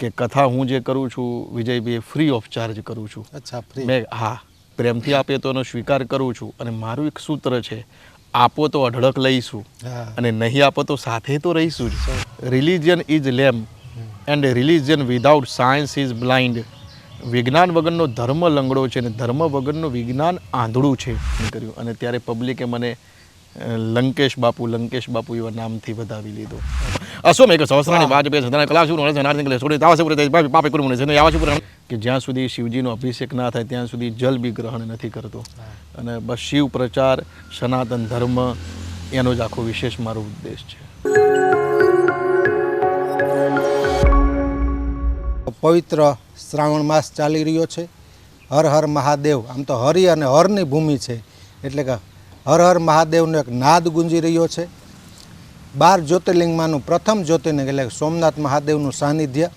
કે કથા હું જે કરું છું વિજયભાઈ ફ્રી ઓફ ચાર્જ કરું છું. અચ્છા, ફ્રી. મેં પ્રેમથી આપે તો એનો સ્વીકાર કરું છું. અને મારું એક સૂત્ર છે, આપો તો અઢળક લઈશું અને નહીં આપો તો સાથે તો રહીશું જ. Religion is lamp and religion without science is blind. વિજ્ઞાન વગરનો ધર્મ લંગડો છે અને ધર્મ વગરનું વિજ્ઞાન આંધળું છે કર્યું. અને ત્યારે પબ્લિકે મને લંકેશ બાપુ એવા નામથી વધાવી લીધો. અશ્વમેઘ સહસ્રાણી વાજપેયી સદા કલાશુર નરસિંહ છોડી તાવસે પાપે કુરુમને છે યાવશુર કે જ્યાં સુધી શિવજીનો અભિષેક ના થાય ત્યાં સુધી જલ બી ગ્રહણ નથી કરતો. અને બસ શિવ પ્રચાર, સનાતન ધર્મ એનો જ આખો વિશેષ મારો ઉદ્દેશ છે. પવિત્ર શ્રાવણ માસ ચાલી રહ્યો છે. હર હર મહાદેવ, આમ તો હરિ અને હરની ભૂમિ છે, એટલે કે હર હર મહાદેવનો એક નાદ ગુંજી રહ્યો છે. 12 જ્યોતિર્લિંગમાંનું પ્રથમ જ્યોતિર્લિંગ એટલે સોમનાથ મહાદેવનું સાનિધ્ય.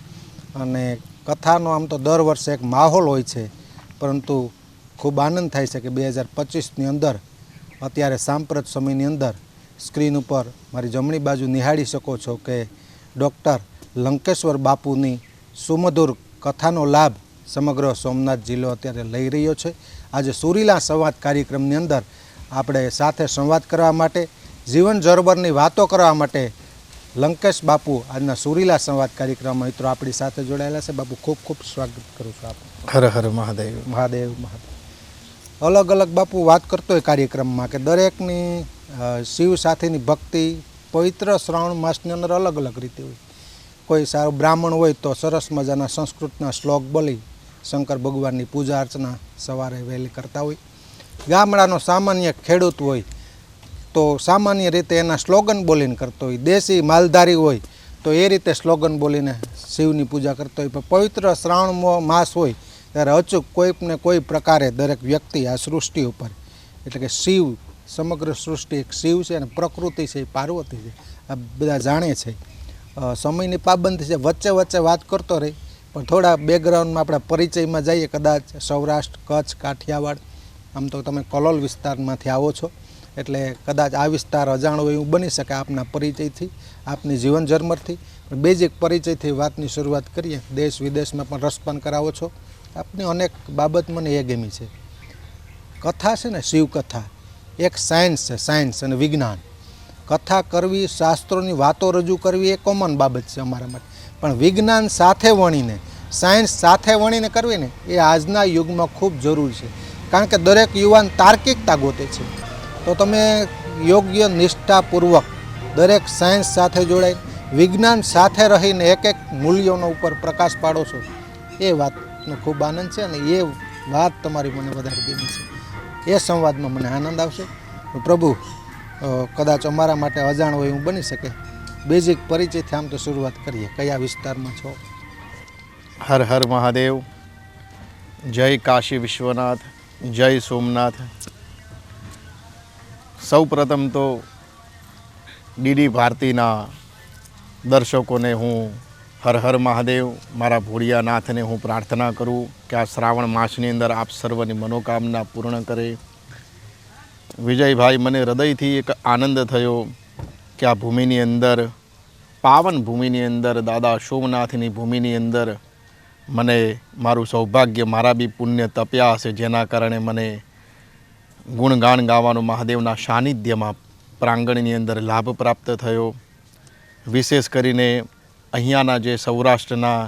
અને કથાનો આમ તો દર વર્ષે એક માહોલ હોય છે, પરંતુ ખૂબ આનંદ થાય છે કે 2025ની અંદર અત્યારે સાંપ્રત સમયની અંદર સ્ક્રીન ઉપર મારી જમણી બાજુ નિહાળી શકો છો કે ડૉક્ટર લંકેશ્વર બાપુની સુમધુર કથાનો લાભ સમગ્ર સોમનાથ જિલ્લો અત્યારે લઈ રહ્યો છે. આજે સુરીલા સંવાદ કાર્યક્રમની અંદર આપણે સાથે સંવાદ કરવા માટે, જીવન જરબરની વાતો કરવા માટે લંકેશ બાપુ આજના સુરીલા સંવાદ કાર્યક્રમમાં મિત્રો આપણી સાથે જોડાયેલા છે. બાપુ, ખૂબ ખૂબ સ્વાગત કરું છું આપનું. હર હર મહાદેવ. મહાદેવ મહાદેવ. અલગ અલગ બાપુ વાત કરતો હોય કાર્યક્રમમાં કે દરેકની શિવ સાથેની ભક્તિ પવિત્ર શ્રાવણ માસની અંદર અલગ અલગ રીતે હોય. કોઈ સારું બ્રાહ્મણ હોય તો સરસ મજાના સંસ્કૃતના શ્લોક બોલી શંકર ભગવાનની પૂજા અર્ચના સવારે વહેલી કરતા હોય. ગામડાનો સામાન્ય ખેડૂત હોય તો સામાન્ય રીતે એના સ્લોગન બોલીને કરતો હોય. દેશી માલધારી હોય તો એ રીતે સ્લોગન બોલીને શિવની પૂજા કરતો હોય. પણ પવિત્ર શ્રાવણ માસ હોય ત્યારે અચૂક કોઈને કોઈ પ્રકારે દરેક વ્યક્તિ આ સૃષ્ટિ ઉપર, એટલે કે શિવ, સમગ્ર સૃષ્ટિ એક શિવ છે અને પ્રકૃતિ છે એ પાર્વતી છે, આ બધા જાણે છે. સમયની પાબંદી છે, વચ્ચે વચ્ચે વાત કરતો રહી, પણ થોડા બેકગ્રાઉન્ડમાં આપણા પરિચયમાં જઈએ. કદાચ સૌરાષ્ટ્ર, કચ્છ, કાઠિયાવાડ, આમ તો તમે કલોલ વિસ્તારમાંથી આવો છો એટલે કદાચ આ વિસ્તાર અજાણ હોય એવું બની શકે આપના પરિચયથી, આપની જીવન ઝરમરથી. પણ બેઝિક પરિચયથી વાતની શરૂઆત કરીએ. દેશ વિદેશમાં પણ રસપાન કરાવો છો. આપની અનેક બાબત મને એ ગમી છે. કથા છે ને, શિવકથા એક સાયન્સ છે, સાયન્સ અને વિજ્ઞાન. કથા કરવી, શાસ્ત્રોની વાતો રજૂ કરવી એ કોમન બાબત છે અમારા માટે, પણ વિજ્ઞાન સાથે વણીને, સાયન્સ સાથે વણીને કરવી ને એ આજના યુગમાં ખૂબ જરૂરી છે. કારણ કે દરેક યુવાન તાર્કિકતા ગોતે છે. તો તમે યોગ્ય નિષ્ઠાપૂર્વક દરેક સાયન્સ સાથે જોડાઈ, વિજ્ઞાન સાથે રહીને એક એક મૂલ્યોનો ઉપર પ્રકાશ પાડો છો, એ વાતનો ખૂબ આનંદ છે. અને એ વાત તમારી મને વધારે ગમી છે. એ સંવાદમાં મને આનંદ આવશે. પ્રભુ, કદાચ અમારા માટે અજાણ હોય એવું બની શકે. બેઝિક પરિચયથી આમ તો શરૂઆત કરીએ. કયા વિસ્તારમાં છો? હર હર મહાદેવ. જય કાશી વિશ્વનાથ, જય સોમનાથ. સૌ પ્રથમ તો ડીડી ભારતીના દર્શકોને હું હર હર મહાદેવ, મારા ભોળિયાનાથને હું પ્રાર્થના કરું કે આ શ્રાવણ માસની અંદર આપ સર્વની મનોકામના પૂર્ણ કરે. વિજયભાઈ, મને હૃદયથી એક આનંદ થયો કે આ ભૂમિની અંદર, પાવન ભૂમિની અંદર, દાદા સોમનાથની ભૂમિની અંદર મને મારું સૌભાગ્ય, મારા બી પુણ્ય તપ્યા હશે, જેના કારણે મને ગુણગાન ગાવાનો મહાદેવના સાનિધ્યમાં પ્રાંગણની અંદર લાભ પ્રાપ્ત થયો. વિશેષ કરીને અહીંયાના જે સૌરાષ્ટ્રના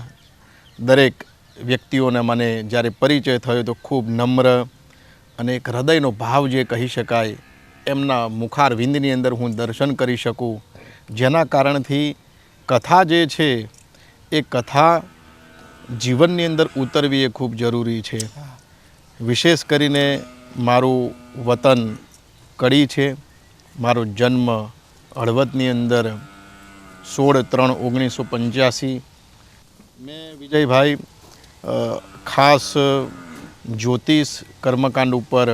દરેક વ્યક્તિઓને મને જ્યારે પરિચય થયો તો ખૂબ નમ્ર અને એક હૃદયનો ભાવ જે કહી શકાય એમના મુખારવિંદની અંદર હું દર્શન કરી શકું, જેના કારણથી કથા જે છે એ કથા જીવનની અંદર ઉતરવી એ ખૂબ જરૂરી છે. વિશેષ કરીને મારું વતન કડી છે. મારો જન્મ હળવદની અંદર 16/3/1985. મેં વિજયભાઈ ખાસ જ્યોતિષ કર્મકાંડ ઉપર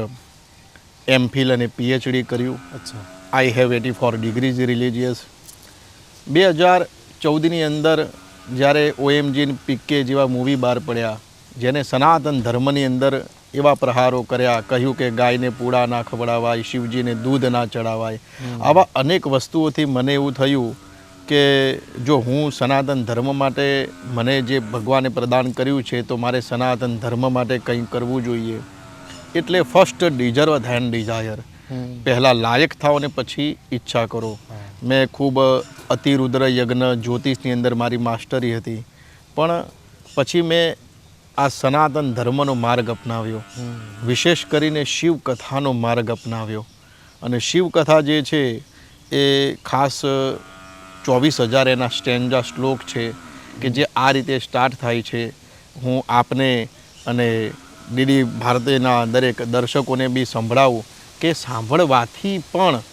એમફિલ અને પીએચડી કર્યું. અચ્છા. I have 84 degrees religious. 2014ની અંદર જ્યારે OMG પીકે જેવા મૂવી બહાર પડ્યા, જેને સનાતન ધર્મની અંદર એવા પ્રહારો કર્યા, કહ્યું કે ગાયને પૂડા ના ખવડાવાય, શિવજીને દૂધ ના ચડાવાય, આવા અનેક વસ્તુઓથી મને એવું થયું કે જો હું સનાતન ધર્મ માટે મને જે ભગવાને પ્રદાન કર્યું છે તો મારે સનાતન ધર્મ માટે કંઈ કરવું જોઈએ. એટલે ફર્સ્ટ ડિઝર્વ ધેન ડિઝાયર, પહેલાં લાયક થાઓ અને પછી ઈચ્છા કરો. મેં ખૂબ અતિરુદ્ર યજ્ઞ જ્યોતિષની અંદર મારી માસ્ટરી હતી, પણ પછી મેં આ સનાતન ધર્મનો માર્ગ અપનાવ્યો, વિશેષ કરીને શિવકથાનો માર્ગ અપનાવ્યો. અને શિવકથા જે છે એ ખાસ 24,000 એના સ્ટેન્જા શ્લોક છે કે જે આ રીતે સ્ટાર્ટ થાય છે. હું આપને અને ડીડી ભારતીના દરેક દર્શકોને બી સંભળાવું કે સાંભળવાથી પણ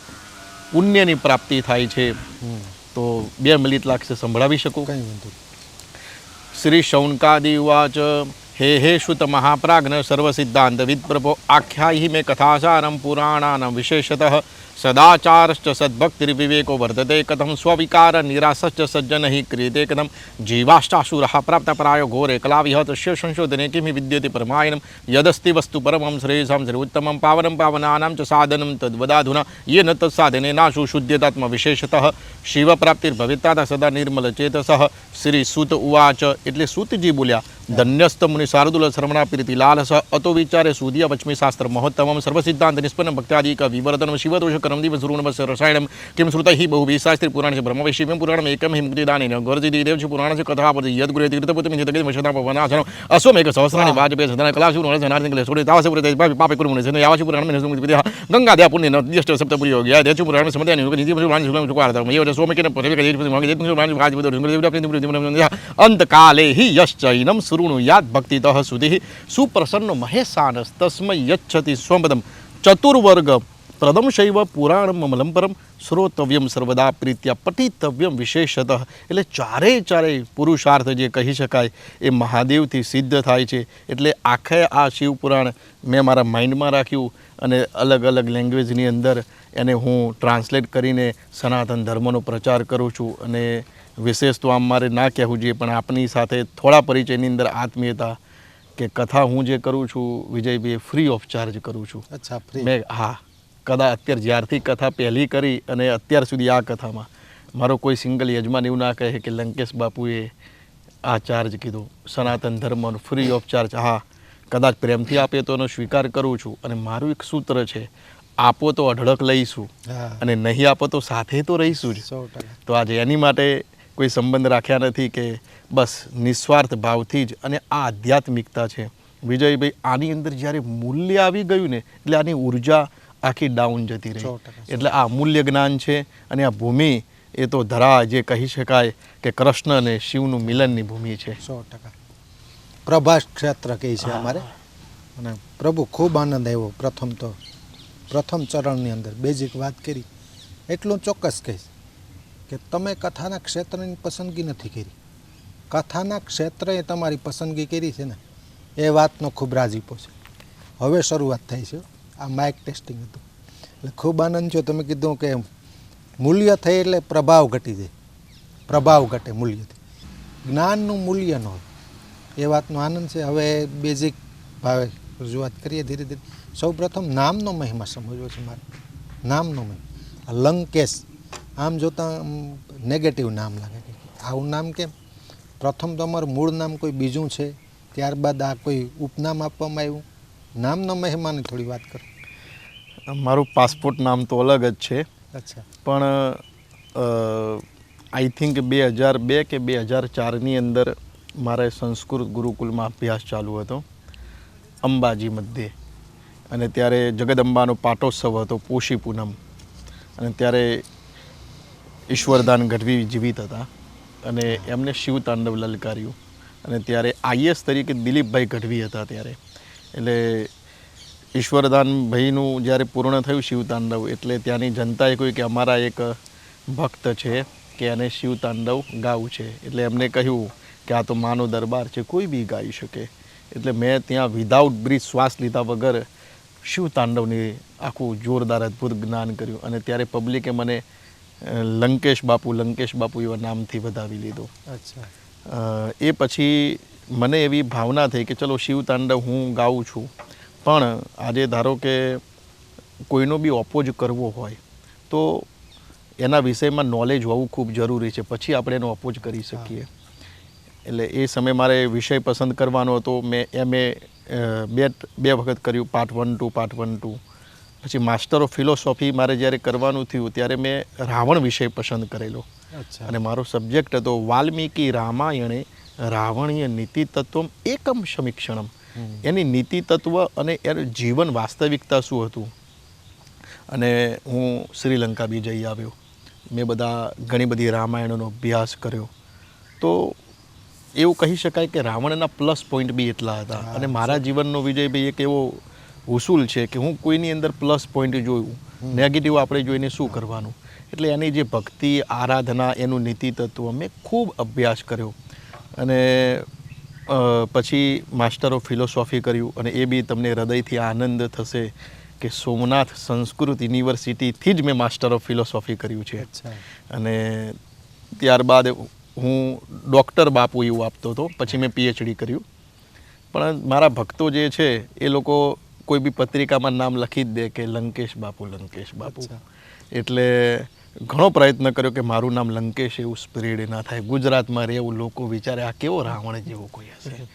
પુણ્યની પ્રાપ્તિ થાય છે. તો 2 મિનિટ લાગશે, સંભળાવી શકું? કંઈ વાંધો નહીં. શ્રી શૌનકાદિ ઉવાચ હે શુત મહાપ્રાજ્ઞ સર્વસિદ્ધાંત વિદપ્રભો આખ્યાયિ મે કથાસારમ પુરાણાનાં વિશેષતઃ સદાચારશ્ચ સદ્ભક્તિર્વિવેકો વર્તતે કથમ સ્વવિકાર નિરાસશ્ચ સજ્જનૈ ક્રિયતે કથમ જીવાષ્ટાસુરઃ પ્રાપ્તપરાયો ઘોરે કલાવિહ તસ્ય સંશોધને કિમિ વિદ્યતે પરમાયનમ યદસ્તિ વસ્તુ પરમં શ્રેયસાં શ્રેયોત્તમં પાવनं પાવનાનાં ચ સાધनं તદ્વદાધુના યેન તત્સાધને નાશુ શુદ્ધ્યતાત્મ વિશેષતઃ શિવપ્રાપ્તિર્ભવિતા સદા નિર્મલ ચેતસઃ. શ્રી સૂત ઉવાચ એટલે સૂતજી બોલ્યા, ધન્યસ્ત મુનિ શાર્દુલ શ્રવણા પ્રીતિ લાલસ અતો વિચારે સૂર્ય વચ્મી શાસ્ત્ર મહોત્તમમ સર્વસિદ્ધાંત નિષ્પન્ન ભક્ત્યાદિક વિવર્તનમ શિવદોષ કરમ દિવસ ઋણવસ રસાયણમ કિમ શ્રુતૈ બહુભી શાસ્ત્રી પુરાણ છે બ્રહ્મવૈશિવ્યમ પુરાણમ એકમ હિ મુક્તિદાનેન ગોરજી દેવ છે પુરાણ છે કથા પર યદ ગુરે તીર્થપુત્રમિ જગત વશતા પવનાસન અશ્વમેઘ સહસ્રાણી વાજપેય સદન કલાશુ નરસનાર્દિંગલે સોડે તાવસે પુરે પાપે પાપે કુરુમુને સને યાવશુ પુરાણ મેન સુમતિ વિદ્યા ગંગા દયા પુણ્ય નદ્યષ્ટ સપ્તપુરિયો ગયા દેચુ પુરાણ સમધ્યાની નિધિ પુરાણ સુલમ સુકારતા યવ સોમેકેન પરેકે દેવ મગે દેવ પુરાણ વાજ વિદો દેવ અંતકાલે હિ યશ્ચૈનમ શૃણુયાત ભક્તિતઃ સુધિ સુપ્રસન્નો મહેશાનસ તસ્મૈ યચ્છતિ સ્વપદમ ચતુર્વર્ગ પ્રદમ શૈવ પુરાણમ મમલમ પરમ શ્રોતવ્યમ સર્વદા પ્રીત્યા પઠિતવ્યમ વિશેષતઃ. એટલે ચારેય પુરુષાર્થ જે કહી શકાય એ મહાદેવથી સિદ્ધ થાય છે. એટલે આખે આ શિવપુરાણ મેં મારા માઇન્ડમાં રાખ્યું અને અલગ અલગ લેંગ્વેજની અંદર એને હું ટ્રાન્સલેટ કરીને સનાતન ધર્મનો પ્રચાર કરું છું. અને વિશેષ તો આમ મારે ના કહેવું જોઈએ, પણ આપની સાથે થોડા પરિચયની અંદર આત્મીયતા કે કથા હું જે કરું છું વિજયભાઈ ફ્રી ઓફ ચાર્જ કરું છું. અચ્છા, ફ્રી? મેં કદાચ અત્યારે જ્યારથી કથા પહેલી કરી અને અત્યાર સુધી આ કથામાં મારો કોઈ સિંગલ યજમાન એવું ના કહે કે લંકેશ બાપુએ આ ચાર્જ કીધો સનાતન ધર્મનો ફ્રી ઓફ ચાર્જ. કદાચ પ્રેમથી આપે તો એનો સ્વીકાર કરું છું. અને મારું એક સૂત્ર છે, આપો તો અઢળક લઈશું અને નહીં આપો તો સાથે તો રહીશું જ. 100%. તો આજે એની માટે કોઈ સંબંધ રાખ્યા નથી કે બસ નિસ્વાર્થ ભાવથી જ. અને આ આધ્યાત્મિકતા છે વિજયભાઈ. આની અંદર જ્યારે મૂલ્ય આવી ગયું ને એટલે આની ઉર્જા આખી ડાઉન જતી રહી. 100%. એટલે આ મૂલ્ય જ્ઞાન છે. અને આ ભૂમિ એ તો ધરા જે કહી શકાય કે કૃષ્ણ અને શિવનું મિલનની ભૂમિ છે. 100%. પ્રભાસ ક્ષેત્ર કહે છે અમારે. અને પ્રભુ ખૂબ આનંદ આવ્યો. પ્રથમ ચરણની અંદર બેઝિક વાત કરી. એટલું ચોક્કસ કહીશ કે તમે કથાના ક્ષેત્રની પસંદગી નથી કરી, કથાના ક્ષેત્રએ તમારી પસંદગી કરી છે ને એ વાતનો ખૂબ રાજીપો છે. હવે શરૂઆત થાય છે. આ માઇક ટેસ્ટિંગ હતું એટલે ખૂબ આનંદ થયો. તમે કીધું કે મૂલ્ય થઈ એટલે પ્રભાવ ઘટી જાય, પ્રભાવ ઘટે મૂલ્યથી, જ્ઞાનનું મૂલ્ય ન હોય એ વાતનો આનંદ છે. હવે બેઝિક ભાવે રજૂઆત કરીએ ધીરે ધીરે. સૌ પ્રથમ નામનો મહિમા સમજવો છે મારે. નામનો મહિમા. લંકેશ આમ જોતાં નેગેટિવ નામ લાગે કે આવું નામ કેમ? પ્રથમ તો અમારું મૂળ નામ કોઈ બીજું છે, ત્યારબાદ આ કોઈ ઉપનામ આપવામાં આવ્યું. નામનો મહિમાની થોડી વાત કરો. મારું પાસપોર્ટ નામ તો અલગ જ છે. અચ્છા. પણ આઈ થિંક 2002 કે 2004ની અંદર મારે સંસ્કૃત ગુરુકુલમાં અભ્યાસ ચાલુ હતો અંબાજી મધ્યે. અને ત્યારે જગદંબાનો પાટોત્સવ હતો, પોષી પૂનમ. અને ત્યારે ઈશ્વરદાન ગઢવી જીવિત હતા અને એમને શિવ તાંડવ લલકાર્યું. અને ત્યારે આઈએસ તરીકે દિલીપભાઈ ગઢવી હતા ત્યારે. એટલે ઈશ્વરદાન ભાઈનું જ્યારે પૂર્ણ થયું શિવ તાંડવ એટલે ત્યાંની જનતાએ કહ્યું કે અમારા એક ભક્ત છે કે એને શિવ તાંડવ ગાવું છે. એટલે એમને કહ્યું કે આ તો માનો દરબાર છે, કોઈ બી ગાઈ શકે. એટલે મેં ત્યાં વિધાઉટ બ્રીથ શ્વાસ લીધા વગર શિવ તાંડવની આખું જોરદાર અદ્ભુત જ્ઞાન કર્યું. અને ત્યારે પબ્લિકે મને લંકેશ બાપુ એવા નામથી વધાવી લીધો. અચ્છા. એ પછી મને એવી ભાવના થઈ કે ચલો શિવ તાંડવ હું ગાઉં છું, પણ આજે ધારો કે કોઈનો બી ઓપોઝ કરવો હોય તો એના વિષયમાં નોલેજ હોવું ખૂબ જરૂરી છે, પછી આપણે એનો અપોઝ કરી શકીએ. એટલે એ સમયે મારે વિષય પસંદ કરવાનો હતો. મેં એમએ બે વખત કર્યું, પાર્ટ 1 2 પાર્ટ 1 2. પછી માસ્ટર ઓફ ફિલોસોફી મારે જ્યારે કરવાનું થયું ત્યારે મેં રાવણ વિષય પસંદ કરેલો. અચ્છા. અને મારો સબ્જેક્ટ હતો વાલ્મીકી રામાયણે રાવણીય નીતિ તત્વમ એકમ સમીક્ષણમ. એની નીતિ તત્વ અને એનું જીવન વાસ્તવિકતા શું હતું. અને હું શ્રીલંકા બી જઈ આવ્યો. મેં ઘણી બધી રામાયણોનો અભ્યાસ કર્યો. તો એવું કહી શકાય કે રાવણના પ્લસ પોઈન્ટ બી એટલા હતા. અને મારા જીવનનો વિજયભાઈ એક એવો ઉસૂલ છે કે હું કોઈની અંદર પ્લસ પોઈન્ટ જોયું, નેગેટિવ આપણે જોઈને શું કરવાનું. એટલે એની જે ભક્તિ, આરાધના, એનું નીતિ તત્વ મેં ખૂબ અભ્યાસ કર્યો. અને પછી માસ્ટર ઓફ ફિલોસોફી કર્યું. અને એ બી તમને હૃદયથી આનંદ થશે કે સોમનાથ સંસ્કૃત યુનિવર્સિટીથી જ મેં માસ્ટર ઓફ ફિલોસોફી કર્યું છે. અને ત્યારબાદ હું ડૉક્ટર બાપુ એવું આપતો હતો. પછી મેં પીએચડી કર્યું. પણ મારા ભક્તો જે છે એ લોકો કોઈ બી પત્રિકામાં નામ લખી જ દે કે લંકેશ બાપુ, લંકેશ બાપુ. એટલે ઘણો પ્રયત્ન કર્યો કે મારું નામ લંકેશ એવું સ્પ્રેડ ના થાય. ગુજરાતમાં રહેવું, લોકો વિચારે આ કેવો રાવણ જેવો કોઈ હશે.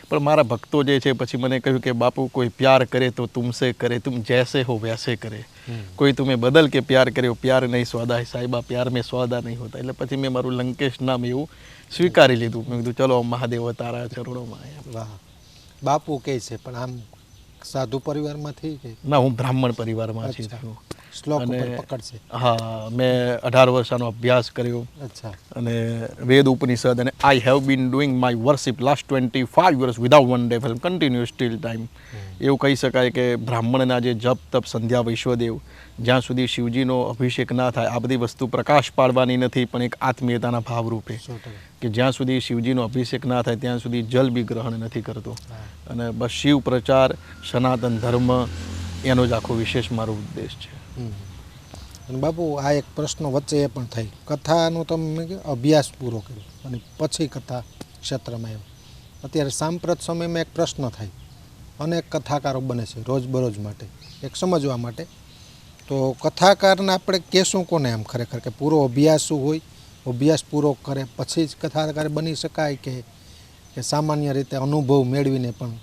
પણ મારા ભક્તો જે છે પછી મને કહ્યું કે બાપુ કોઈ પ્યાર કરે તો તુમસે કરે, તુમ જૈસે હો વૈસે કરે. કોઈ તુમે બદલ કે પ્યાર કર્યો, પ્યાર નહીં સોદા હે સાહિબા, પ્યાર મેં સોદા નહીં હોતા. એટલે પછી મેં મારું લંકેશ નામ એવું સ્વીકારી લીધું. મેં કીધું ચલો મહાદેવ તારા ચરણોમાં. વાહ. બાપુ કહે છે પણ આમ સાધુ પરિવારમાંથી કે ના, હું બ્રાહ્મણ પરિવારમાંથી છું. શ્લોક ઉપર પકડ છે. હા, મેં 18 વર્ષનો અભ્યાસ કર્યો. અચ્છા. અને વેદ ઉપનિષદ, અને I have been doing my worship last 25 years without one day fail continuous steel time. એવું કહી શકાય કે બ્રાહ્મણના જે જપ તપ સંધ્યા વૈશ્વદેવ, જ્યાં સુધી શિવજીનો અભિષેક ના થાય, આ બધી વસ્તુ પ્રકાશ પાડવાની નથી પણ એક આત્મીયતાના ભાવરૂપે, કે જ્યાં સુધી શિવજીનો અભિષેક ના થાય ત્યાં સુધી જલ બી ગ્રહણ નથી કરતો. અને બસ શિવ પ્રચાર, સનાતન ધર્મ, એનો જ આખો વિશેષ મારો ઉદ્દેશ છે. અને બાપુ આ એક પ્રશ્ન વચ્ચે એ પણ થઈ, કથાનો તમે અભ્યાસ પૂરો કર્યો અને પછી કથા ક્ષેત્રમાં આવ્યો. અત્યારે સાંપ્રત સમયમાં એક પ્રશ્ન થાય, અનેક કથાકારો બને છે રોજબરોજ માટે, એક સમજવા માટે. તો કથાકારને આપણે કહેશું કોને એમ ખરેખર કે પૂરો અભ્યાસ શું હોય, અભ્યાસ પૂરો કરે પછી જ કથાકાર બની શકાય કે સામાન્ય રીતે અનુભવ મેળવીને પણ?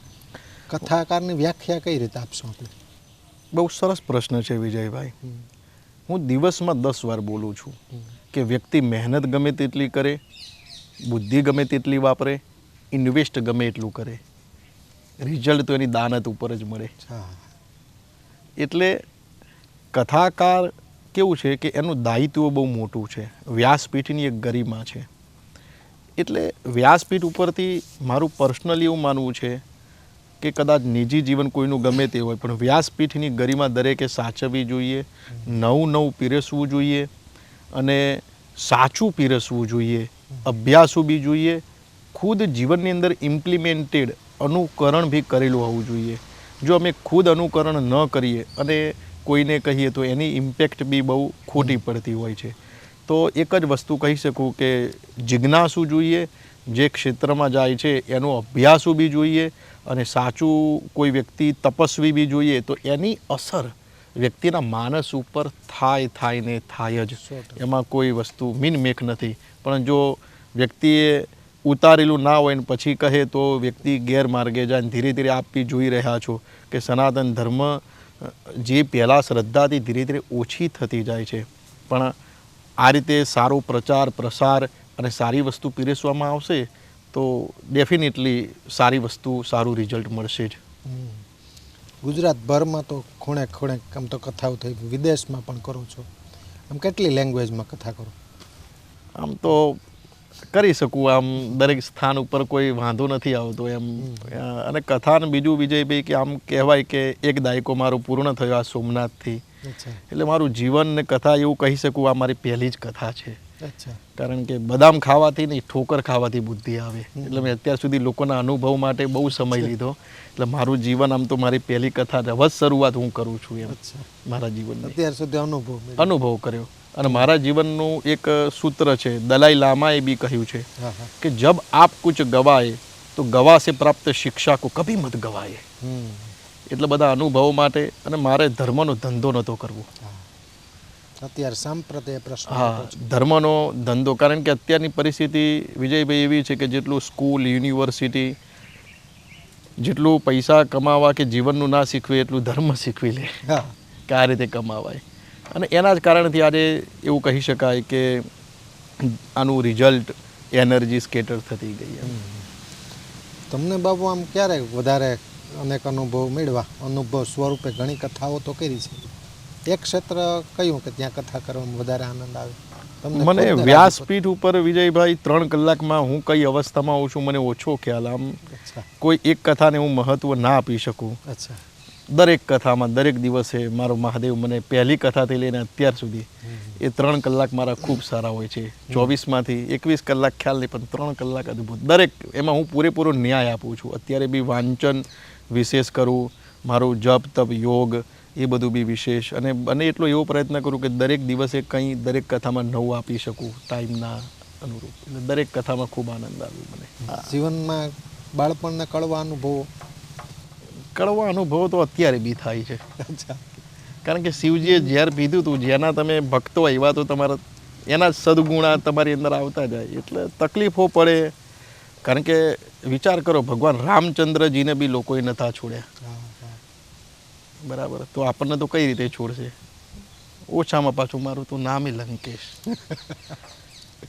કથાકારની વ્યાખ્યા કઈ રીતે આપશો આપણે? બહુ સરસ પ્રશ્ન છે વિજયભાઈ. હું દિવસમાં 10 વાર બોલું છું કે વ્યક્તિ મહેનત ગમે તેટલી કરે, બુદ્ધિ ગમે તેટલી વાપરે, ઇન્વેસ્ટ ગમે એટલું કરે, રિઝલ્ટ તો એની દાનત ઉપર જ મળે. એટલે કથાકાર કેવું છે કે એનું દાયિત્વ બહુ મોટું છે. વ્યાસપીઠની એક ગરિમા છે. એટલે વ્યાસપીઠ ઉપરથી મારું પર્સનલી એવું માનવું છે કે કદાચ નિજી જીવન કોઈનું ગમે તે હોય પણ વ્યાસપીઠની ગરિમા દરેકે સાચવવી જોઈએ, નવું પીરસવું જોઈએ અને સાચું પીરસવું જોઈએ, અભ્યાસું બી જોઈએ, ખુદ જીવનની અંદર ઇમ્પ્લિમેન્ટેડ અનુકરણ બી કરેલું હોવું જોઈએ. જો અમે ખુદ અનુકરણ ન કરીએ અને કોઈને કહીએ તો એની ઇમ્પેક્ટ બી બહુ ખોટી પડતી હોય છે. તો એક જ વસ્તુ કહી શકું કે જિજ્ઞાસુ જોઈએ, જે ક્ષેત્રમાં જાય છે એનો અભ્યાસું બી જોઈએ, અને સાચું કોઈ વ્યક્તિ તપસ્વી બી જોઈએ તો એની અસર વ્યક્તિના માનસ ઉપર થાય ને થાય જ. એમાં કોઈ વસ્તુ મીનમેક નથી. પણ જો વ્યક્તિએ ઉતારેલું ના હોય ને પછી કહે તો વ્યક્તિ ગેરમાર્ગે જાય. ધીરે ધીરે આપ બી જોઈ રહ્યા છો કે સનાતન ધર્મ જે પહેલાં શ્રદ્ધાથી ધીરે ધીરે ઓછી થતી જાય છે. પણ આ રીતે સારો પ્રચાર પ્રસાર અને સારી વસ્તુ પીરસવામાં આવશે તો ડેફિનેટલી સારી વસ્તુ, સારું રિઝલ્ટ મળશે જ. ગુજરાતભરમાં તો ખૂણે ખૂણે આમ તો કથાઓ થઈ, વિદેશમાં પણ કરો છો. આમ કેટલી લેંગ્વેજમાં કથા કરો? આમ તો કરી શકું, આમ દરેક સ્થાન ઉપર કોઈ વાંધો નથી આવતો એમ. અને કથાને બીજું વિજયભાઈ કે આમ કહેવાય કે એક દાયકો મારો પૂર્ણ થયો આ સોમનાથથી. એટલે મારું જીવન ને કથા એવું કહી શકું આ મારી પહેલી જ કથા છે. કારણ કે બદામ ખાવાથી નહીં, ઠોકર ખાવાથી બુદ્ધિ આવે. એટલે મેં અત્યાર સુધી લોકોના અનુભવ માટે બહુ સમય લીધો. એટલે મારું જીવન આમ તો મારી પહેલી કથા હવે શરૂઆત હું કરું છું એમ મારા જીવનની. અત્યાર સુધી અનુભવ કર્યો. અને મારા જીવનનું એક સૂત્ર છે, દલાઈ લામાએ બી કહ્યું છે કે જબ આપ કુછ ગવાય તો ગવા સે પ્રાપ્ત શિક્ષા કો કભી મત ગવાય. એટલે બધા અનુભવો માટે. અને મારે ધર્મનો ધંધો નહોતો કરવો. અત્યારે સાંપ્રત એ પ્રશ્ન હા, ધર્મનો ધંધો. કારણ કે અત્યારની પરિસ્થિતિ વિજયભાઈ એવી છે કે જેટલું સ્કૂલ, યુનિવર્સિટી, જેટલું પૈસા કમાવા કે જીવનનું ના શીખવે એટલું ધર્મ શીખવી લે હા કે આ રીતે કમાવાય. અને એના જ કારણથી આજે એવું કહી શકાય કે આનું રિઝલ્ટ એનર્જી સ્કેટર થતી ગઈ એમ. તમને બાબુ આમ ક્યારે વધારે અનેક અનુભવ મેળવા, અનુભવ સ્વરૂપે ઘણી કથાઓ તો કરી છે, એક ક્ષેત્ર કયું કે ત્યાં કથા કરવામાં વધારે આનંદ આવે તમને? મને ખુદને વ્યાસપીઠ ઉપર વિજયભાઈ 3 કલાકમાં હું કઈ અવસ્થામાં હોઉં છું મને ઓછો ખ્યાલ. આમ અચ્છા કોઈ એક કથાને હું મહત્વ ના આપી શકું. અચ્છા દરેક કથામાં દરેક દિવસે મારો મહાદેવ મને પહેલી કથાથી લઈને અત્યાર સુધી એ 3 કલાક મારા ખૂબ સારા હોય છે. 24માંથી 21 કલાક ખ્યાલ નહીં, પણ 3 કલાક અદ્ભુત. દરેક એમાં હું પૂરેપૂરો ન્યાય આપું છું. અત્યારે બી વાંચન વિશેષ કરું, મારું જપ તપ યોગ એ બધું બી વિશેષ, અને બને એટલો એવો પ્રયત્ન કરું કે દરેક દિવસે કંઈ દરેક કથામાં નવું આપી શકું ટાઈમના અનુરૂપ. એટલે દરેક કથામાં ખૂબ આનંદ આવ્યો મને. જીવનમાં બાળપણના કડવા અનુભવો? કડવા અનુભવો તો અત્યારે બી થાય છે. અચ્છા કારણ કે શિવજીએ ઝેર પીધું હતું, જેના તમે ભક્તો આવ્યા તો તમારા એના જ સદગુણા તમારી અંદર આવતા જાય, એટલે તકલીફો પડે. કારણ કે વિચાર કરો, ભગવાન રામચંદ્રજીને બી લોકોએ નતા છોડ્યા, હા હા બરાબર, તો આપણને તો કઈ રીતે છોડશે? ઓછામાં પાછું મારું તો નામ એ લંકેશ.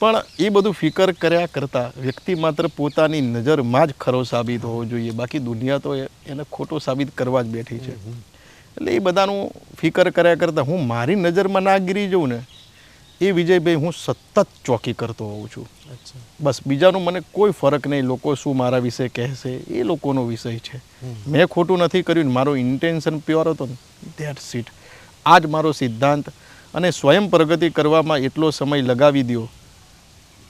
પણ એ બધું ફિકર કર્યા કરતાં વ્યક્તિ માત્ર પોતાની નજરમાં જ ખરો સાબિત હોવો જોઈએ, બાકી દુનિયા તો એને ખોટો સાબિત કરવા જ બેઠી છે. એટલે એ બધાનું ફિકર કર્યા કરતાં હું મારી નજરમાં ના ગીરી જઉં ને, એ વિજયભાઈ હું સતત ચોકી કરતો હોઉં છું. અચ્છા બસ બીજાનું મને કોઈ ફરક નહીં, લોકો શું મારા વિશે કહેશે એ લોકોનો વિષય છે. મેં ખોટું નથી કર્યું ને મારો ઇન્ટેન્શન પ્યોર હતો ને, ધેટ્સ ઇટ. આ જ મારો સિદ્ધાંત. અને સ્વયં પ્રગતિ કરવામાં એટલો સમય લગાવી દો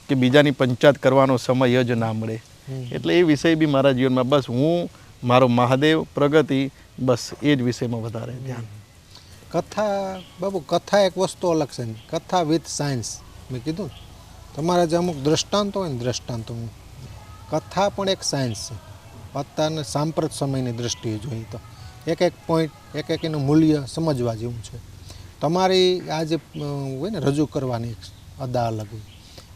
કે બીજાની પંચાયત કરવાનો સમય જ ના મળે. એટલે એ વિષય બી મારા જીવનમાં બસ હું મારો મહાદેવ પ્રગતિ, બસ એ જ વિષયમાં વધારે ધ્યાન. કથા બાબુ, કથા એક વસ્તુ અલગ છે ને, કથા વિથ સાયન્સ. મેં કીધું ને, તમારા જે અમુક દ્રષ્ટાંતો હોય ને, દ્રષ્ટાંતો, કથા પણ એક સાયન્સ છે. અત્યારના સાંપ્રત સમયની દ્રષ્ટિએ જોઈએ તો એક એક પોઈન્ટ, એક એક એનું મૂલ્ય સમજવા જેવું છે. તમારી આ જે હોય ને રજૂ કરવાની એક અદા અલગ હોય,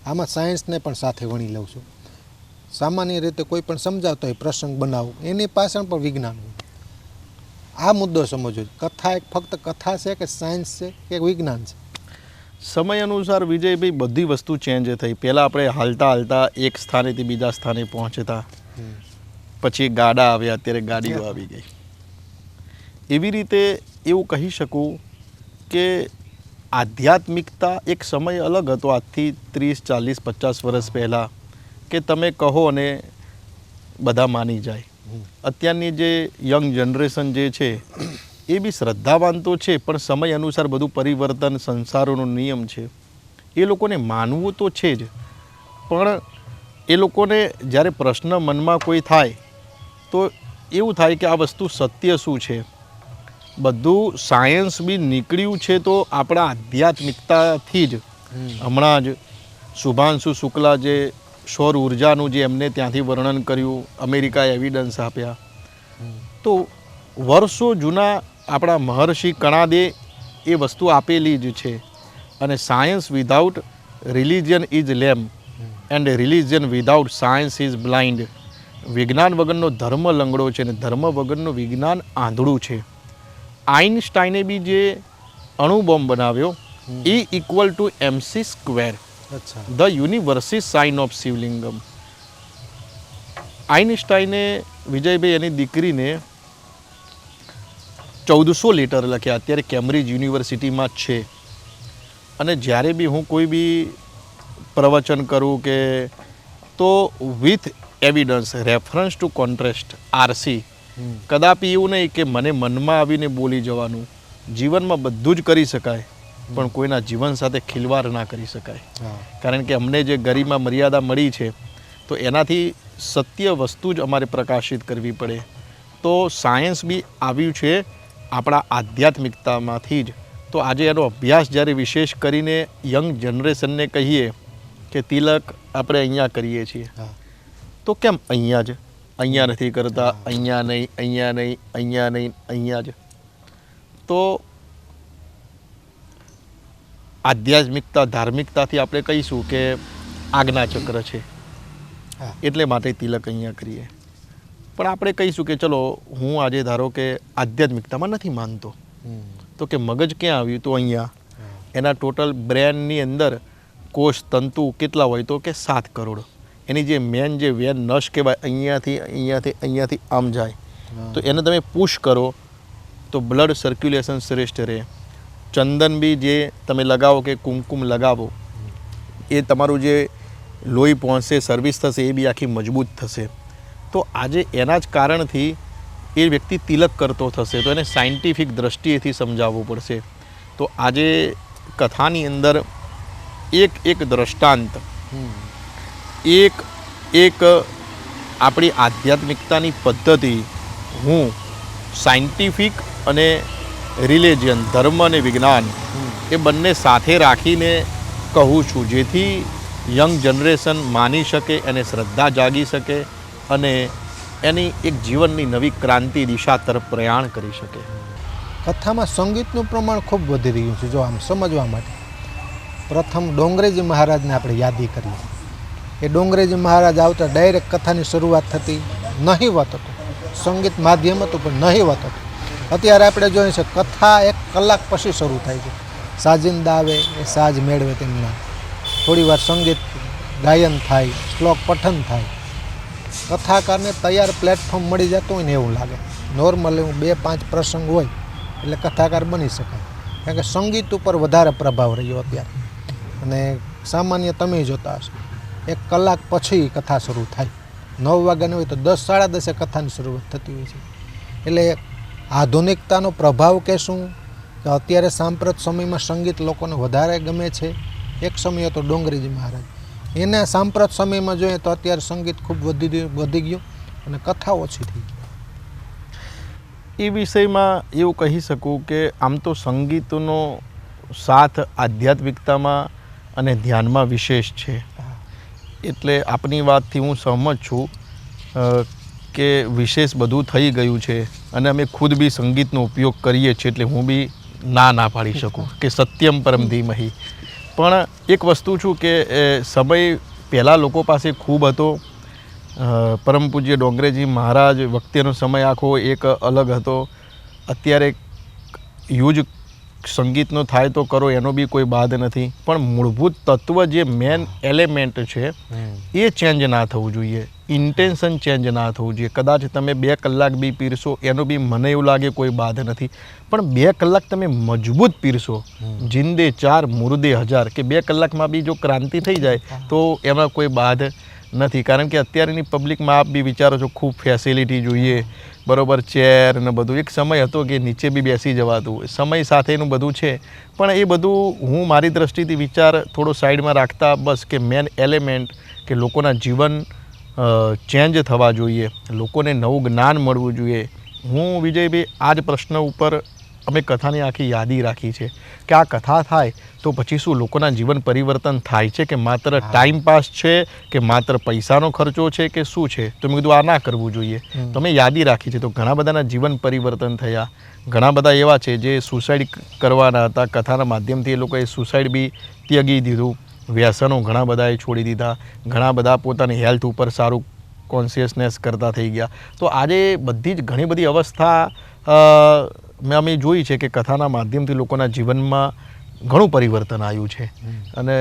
આમાં સાયન્સને પણ સાથે વણી લઉં છું. સામાન્ય રીતે કોઈ પણ સમજાવતો હોય પ્રસંગ બનાવો, એની પાછળ પણ વિજ્ઞાન હોય. આ મુદ્દો સમજવો જોઈએ. કથા એક ફક્ત કથા છે કે સાયન્સ છે કે વિજ્ઞાન છે? સમય અનુસાર વિજયભાઈ બધી વસ્તુ ચેન્જ થઈ. પહેલાં આપણે હાલતા હાલતા એક સ્થાનેથી બીજા સ્થાને પહોંચતા, પછી ગાડા આવ્યા, અત્યારે ગાડીઓ આવી ગઈ. એવી રીતે એવું કહી શકું કે આધ્યાત્મિકતા એક સમય અલગ હતો, આજથી 30, 40, 50 વર્ષ પહેલાં, કે તમે કહો અને બધા માની જાય. અત્યારની જે યંગ જનરેશન જે છે એ બી શ્રદ્ધાવાન તો છે, પણ સમય અનુસાર બધું પરિવર્તન, સંસારોનો નિયમ છે, એ લોકોને માનવું તો છે જ. પણ એ લોકોને જ્યારે પ્રશ્ન મનમાં કોઈ થાય તો એવું થાય કે આ વસ્તુ સત્ય શું છે. બધું સાયન્સ બી નીકળ્યું છે તો આપણા આધ્યાત્મિકતાથી જ. હમણાં જ શુભાંશુ શુક્લા જે સૌર ઉર્જાનું જે એમને ત્યાંથી વર્ણન કર્યું, અમેરિકાએ એવિડન્સ આપ્યા, તો વર્ષો જૂના આપણા મહર્ષિ કણાદે એ વસ્તુ આપેલી જ છે. અને science without religion is lame and religion without science is blind. વિજ્ઞાન વગરનો ધર્મ લંગડો છે અને ધર્મ વગરનું વિજ્ઞાન આંધળું છે. આઇન્સ્ટાઈને બી જે અણુબોમ્બ બનાવ્યો, E = mc², અચ્છા ધ યુનિવર્સિસ સાઇન ઓફ શિવલિંગમ. આઇન્સ્ટાઈને વિજયભાઈ એની દીકરીને 1400 લેટર લખ્યા, અત્યારે કેમ્બ્રિજ યુનિવર્સિટીમાં જ છે. અને જ્યારે બી હું કોઈ બી પ્રવચન કરું કે તો with evidence, reference to contrast, RC. કદાપી એવું નહીં કે મને મનમાં આવીને બોલી જવાનું. જીવનમાં બધું જ કરી શકાય, પણ કોઈના જીવન સાથે ખિલવાડ ના કરી શકાય. કારણ કે અમને જે ગરિમા મર્યાદા મળી છે, તો એનાથી સત્ય વસ્તુ જ અમારે પ્રકાશિત કરવી પડે. તો સાયન્સ બી આવ્યું છે આપણા આધ્યાત્મિકતામાંથી જ. તો આજે એનો અભ્યાસ જ્યારે વિશેષ કરીને યંગ જનરેશનને કહીએ કે તિલક આપણે અહીંયા કરીએ છીએ, તો કેમ અહીંયા જ? અહીંયા નથી કરતા, અહીંયા નહીં, અહીંયા નહીં, અહીંયા નહીં, અહીંયા જ. તો આધ્યાત્મિકતા ધાર્મિકતાથી આપણે કહીશું કે આજ્ઞાચક્ર છે, હા. એટલે માટે તિલક અહીંયા કરીએ. પણ આપણે કહીશું કે ચલો હું આજે ધારો કે આધ્યાત્મિકતામાં નથી માનતો, તો કે મગજ ક્યાં આવ્યું? તો અહીંયા એના ટોટલ બ્રેનની અંદર કોષ તંતુ કેટલા હોય? તો કે 7 કરોડ. એની જે મેન જે વેન નસ કહેવાય અહીંયાથી આમ જાય, તો એને તમે પુશ કરો તો બ્લડ સર્ક્યુલેશન શ્રેષ્ઠ રહે. ચંદન બી જે તમે લગાવો કે કુમકુમ લગાવો, એ તમારું જે લોહી પહોંચશે, સર્વિસ થશે, એ બી આખી મજબૂત થશે. તો આજે એના જ કારણથી એ વ્યક્તિ તિલક કરતો થશે, તો એને સાયન્ટિફિક દ્રષ્ટિએથી સમજાવવું પડશે. તો આજે કથાની અંદર એક દ્રષ્ટાંત, એક આપણી આધ્યાત્મિકતાની પદ્ધતિ હું સાયન્ટિફિક અને રિલિજન, ધર્મ અને વિજ્ઞાન એ બંને સાથે રાખીને કહું છું, જેથી યંગ જનરેશન માની શકે, એને શ્રદ્ધા જાગી શકે અને એની એક જીવનની નવી ક્રાંતિ દિશા તરફ પ્રયાણ કરી શકે. કથામાં સંગીતનું પ્રમાણ ખૂબ વધી રહ્યું છે. જો આમ સમજવા માટે પ્રથમ ડોંગરેજી મહારાજને આપણે યાદી કરીએ. એ ડોંગરેજી મહારાજ આવતા ડાયરેક્ટ કથાની શરૂઆત થતી, નહીવત હતું, સંગીત માધ્યમ હતું પણ નહીવત હતું. અત્યારે આપણે જોઈએ છે કથા 1 કલાક પછી શરૂ થાય છે. સાજિંદા આવે, એ સાજ મેળવે તેમના, થોડીવાર સંગીત ગાયન થાય, શ્લોક પઠન થાય. કથાકારને તૈયાર પ્લેટફોર્મ મળી જતું હોય ને એવું લાગે. નોર્મલી 2-5 પ્રસંગ હોય એટલે કથાકાર બની શકાય, કારણ કે સંગીત ઉપર વધારે પ્રભાવ રહ્યો અત્યારે. અને સામાન્ય તમે જોતા હશો 1 કલાક પછી કથા શરૂ થાય. 9 વાગ્યાની હોય તો 10-10:30 કથાની શરૂઆત થતી હોય છે. એટલે આધુનિકતાનો પ્રભાવ કહેશું કે અત્યારે સાંપ્રત સમયમાં સંગીત લોકોને વધારે ગમે છે. એક સમય હતો ડોંગરેજી મહારાજ, એને સાંપ્રત સમયમાં જોઈએ તો અત્યારે સંગીત ખૂબ વધી ગયું અને કથા ઓછી થઈ ગઈ. એ વિષયમાં એવું કહી શકું કે આમ તો સંગીતનો સાથ આધ્યાત્મિકતામાં અને ધ્યાનમાં વિશેષ છે. એટલે આપની વાતથી હું સહમત છું કે વિશેષ બધું થઈ ગયું છે અને અમે ખુદ બી સંગીતનો ઉપયોગ કરીએ છીએ, એટલે હું બી ના પાડી શકું કે સત્યમ પરમ ધીમહિ. પણ એક વસ્તુ છું કે સમય પહેલાં લોકો પાસે ખૂબ હતો. પરમ પૂજ્ય ડોંગરેજી મહારાજ વખતેનો સમય આખો એક અલગ હતો. અત્યારે યુઝ સંગીતનો થાય તો કરો, એનો બી કોઈ બાદ નથી, પણ મૂળભૂત તત્વ જે મેન એલિમેન્ટ છે એ ચેન્જ ના થવું જોઈએ, ઇન્ટેન્શન ચેન્જ ના થવું જોઈએ. કદાચ તમે 2 કલાક બી પીરશો, એનો બી મને એવું લાગે કોઈ બાદ નથી, પણ 2 કલાક તમે મજબૂત પીરશો, જિંદે 4 મુર્દે 1000, કે 2 કલાકમાં બી જો ક્રાંતિ થઈ જાય તો એમાં કોઈ બાદ નથી. કારણ કે અત્યારની પબ્લિકમાં આપ બી વિચારો છો ખૂબ ફેસિલિટી જોઈએ, બરાબર, ચેર ને બધું. એક સમય હતો કે નીચે બી બેસી જવાતું, સમય સાથેનું બધું છે, પણ એ બધું હું મારી દ્રષ્ટિથી વિચાર થોડો સાઈડમાં રાખતા બસ કે મેન એલિમેન્ટ કે લોકોના જીવન ચેન્જ થવા જોઈએ, લોકોને નવું જ્ઞાન મળવું જોઈએ. હું વિજયભાઈ આ જ પ્રશ્ન ઉપર અમે કથાની આખી યાદી રાખી છે કે આ કથા થાય તો પછી શું લોકોના જીવન પરિવર્તન થાય છે કે માત્ર ટાઈમ પાસ છે કે માત્ર પૈસાનો ખર્ચો છે કે શું છે? તો મેં કીધું આ ના કરવું જોઈએ. તો મેં યાદી રાખી છે. તો ઘણા બધાના જીવન પરિવર્તન થયા. ઘણા બધા એવા છે જે સુસાઇડ કરવાના હતા, કથાના માધ્યમથી એ લોકોએ સુસાઇડ બી ત્યગી દીધું. વ્યસનો ઘણા બધાએ છોડી દીધા. ઘણા બધા પોતાની હેલ્થ ઉપર સારું કોન્શિયસનેસ કરતા થઈ ગયા. તો આજે બધી જ ઘણી બધી અવસ્થા અમે જોઈ છે કે કથાના માધ્યમથી લોકોના જીવનમાં ઘણું પરિવર્તન આવ્યું છે અને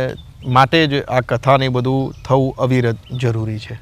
માટે જ આ કથાને બધું થવું અવિરત જરૂરી છે.